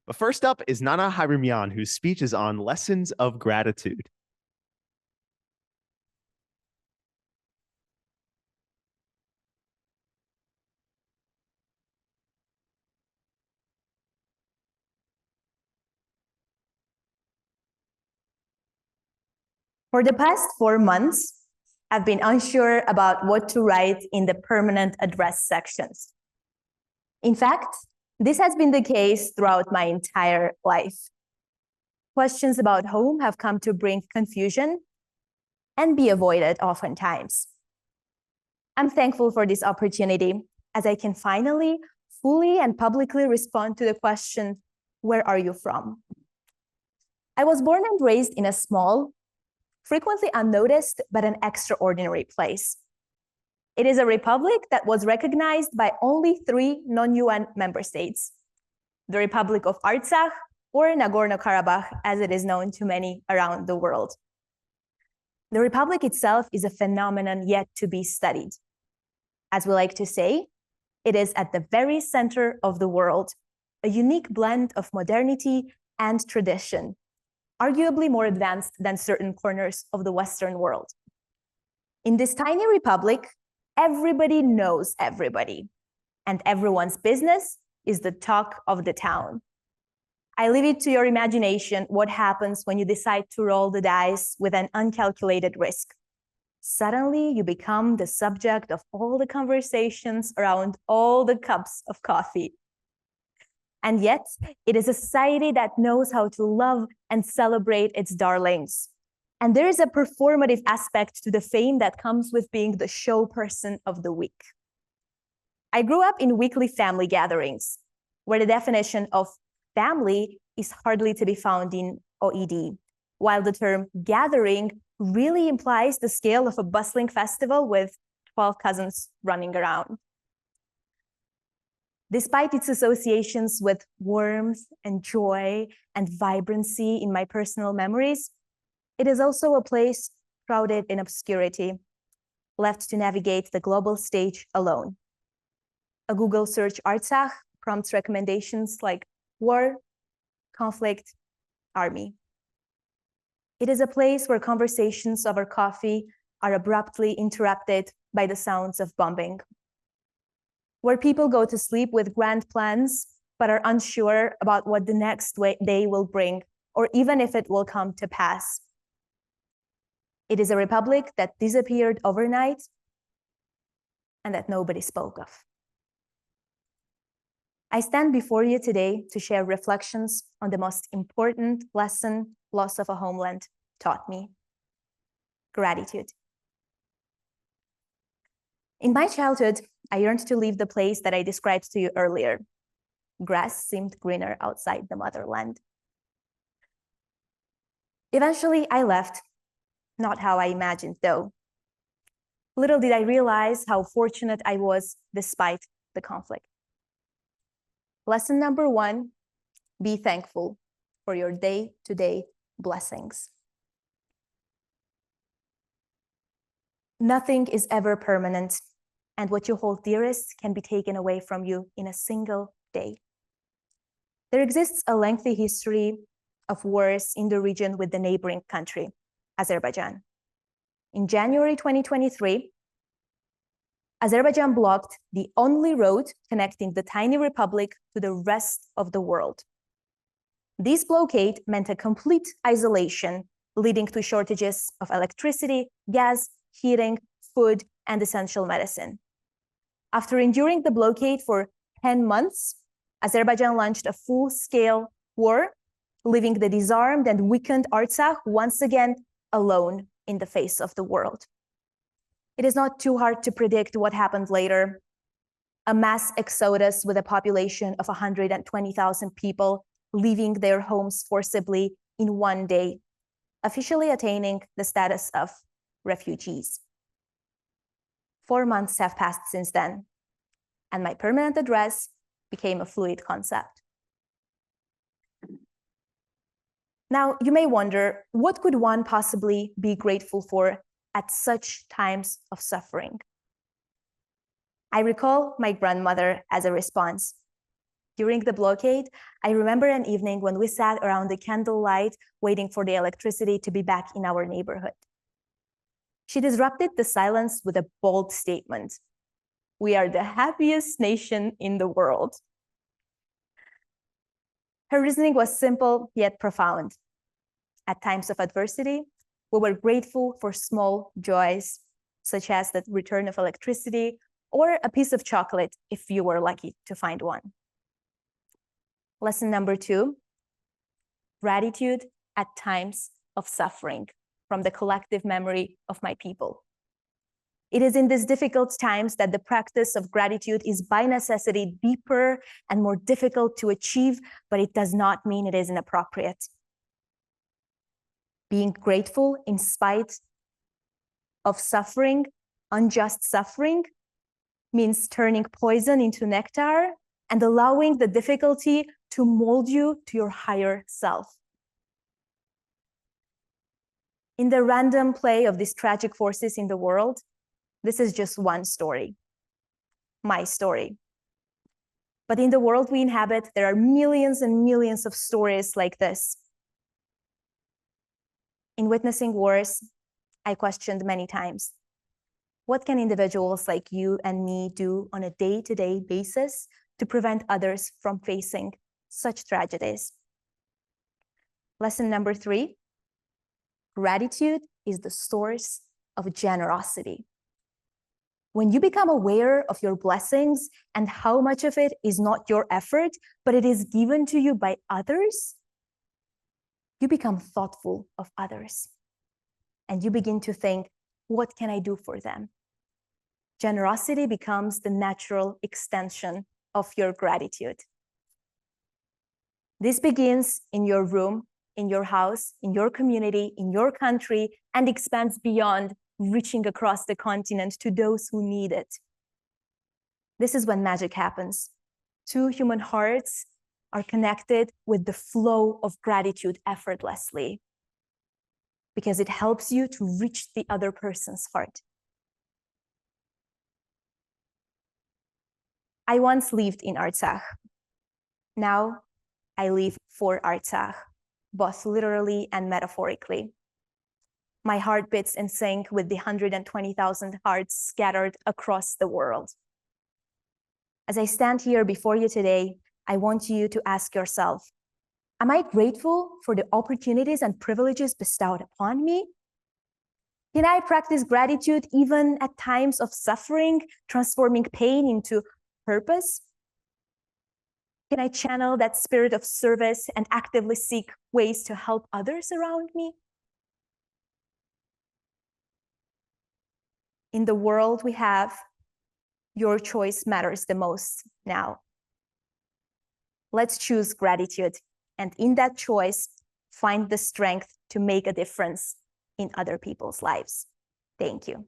But first up is Nana Hayrumyan, whose speech is on lessons of gratitude. For the past 4 months, I've been unsure about what to write in the permanent address sections. In fact, this has been the case throughout my entire life. Questions about home have come to bring confusion and be avoided oftentimes. I'm thankful for this opportunity as I can finally fully and publicly respond to the question, where are you from? I was born and raised in a small, frequently unnoticed, but an extraordinary place. It is a republic that was recognized by only 3 non-UN member states: the Republic of Artsakh, or Nagorno-Karabakh, as it is known to many around the world. The republic itself is a phenomenon yet to be studied. As we like to say, it is at the very center of the world, a unique blend of modernity and tradition, arguably more advanced than certain corners of the Western world. In this tiny republic, everybody knows everybody, and everyone's business is the talk of the town. I leave it to your imagination what happens when you decide to roll the dice with an uncalculated risk. Suddenly, you become the subject of all the conversations around all the cups of coffee. And yet, it is a society that knows how to love and celebrate its darlings. And there is a performative aspect to the fame that comes with being the show person of the week. I grew up in weekly family gatherings, where the definition of family is hardly to be found in OED, while the term gathering really implies the scale of a bustling festival with 12 cousins running around. Despite its associations with warmth and joy and vibrancy in my personal memories, it is also a place shrouded in obscurity, left to navigate the global stage alone. A Google search Artsakh prompts recommendations like war, conflict, army. It is a place where conversations over coffee are abruptly interrupted by the sounds of bombing, where people go to sleep with grand plans but are unsure about what the next day will bring, or even if it will come to pass. It is a republic that disappeared overnight and that nobody spoke of. I stand before you today to share reflections on the most important lesson loss of a homeland taught me: gratitude. In my childhood, I yearned to leave the place that I described to you earlier. Grass seemed greener outside the motherland. Eventually, I left, not how I imagined, though. Little did I realize how fortunate I was despite the conflict. Lesson number 1, be thankful for your day-to-day blessings. Nothing is ever permanent, and what you hold dearest can be taken away from you in a single day. There exists a lengthy history of wars in the region with the neighboring country, Azerbaijan. In January 2023, Azerbaijan blocked the only road connecting the tiny republic to the rest of the world. This blockade meant a complete isolation, leading to shortages of electricity, gas, heating, food, and essential medicine. After enduring the blockade for 10 months, Azerbaijan launched a full-scale war, leaving the disarmed and weakened Artsakh once again alone in the face of the world. It is not too hard to predict what happened later. A mass exodus with a population of 120,000 people leaving their homes forcibly in one day, officially attaining the status of refugees. 4 months have passed since then, and my permanent address became a fluid concept. Now, you may wonder, what could one possibly be grateful for at such times of suffering? I recall my grandmother as a response. During the blockade, I remember an evening when we sat around the candlelight waiting for the electricity to be back in our neighborhood. She disrupted the silence with a bold statement. We are the happiest nation in the world. Her reasoning was simple yet profound. At times of adversity, we were grateful for small joys, such as the return of electricity or a piece of chocolate if you were lucky to find one. Lesson number 2, gratitude at times of suffering from the collective memory of my people. It is in these difficult times that the practice of gratitude is by necessity deeper and more difficult to achieve, but it does not mean it is inappropriate. Being grateful in spite of suffering, unjust suffering, means turning poison into nectar and allowing the difficulty to mold you to your higher self. In the random play of these tragic forces in the world, this is just one story, my story. But in the world we inhabit, there are millions and millions of stories like this. In witnessing wars, I questioned many times, what can individuals like you and me do on a day-to-day basis to prevent others from facing such tragedies? Lesson number 3, gratitude is the source of generosity. When you become aware of your blessings and how much of it is not your effort, but it is given to you by others, you become thoughtful of others. And you begin to think, what can I do for them? Generosity becomes the natural extension of your gratitude. This begins in your room, in your house, in your community, in your country, and expands beyond, reaching across the continent to those who need it. This is when magic happens. 2 human hearts are connected with the flow of gratitude effortlessly, because it helps you to reach the other person's heart. I once lived in Artsakh. Now I live for Artsakh, both literally and metaphorically. My heart beats in sync with the 120,000 hearts scattered across the world. As I stand here before you today, I want you to ask yourself, am I grateful for the opportunities and privileges bestowed upon me? Can I practice gratitude even at times of suffering, transforming pain into purpose? Can I channel that spirit of service and actively seek ways to help others around me? In the world we have, your choice matters the most now. Let's choose gratitude, and in that choice, find the strength to make a difference in other people's lives. Thank you.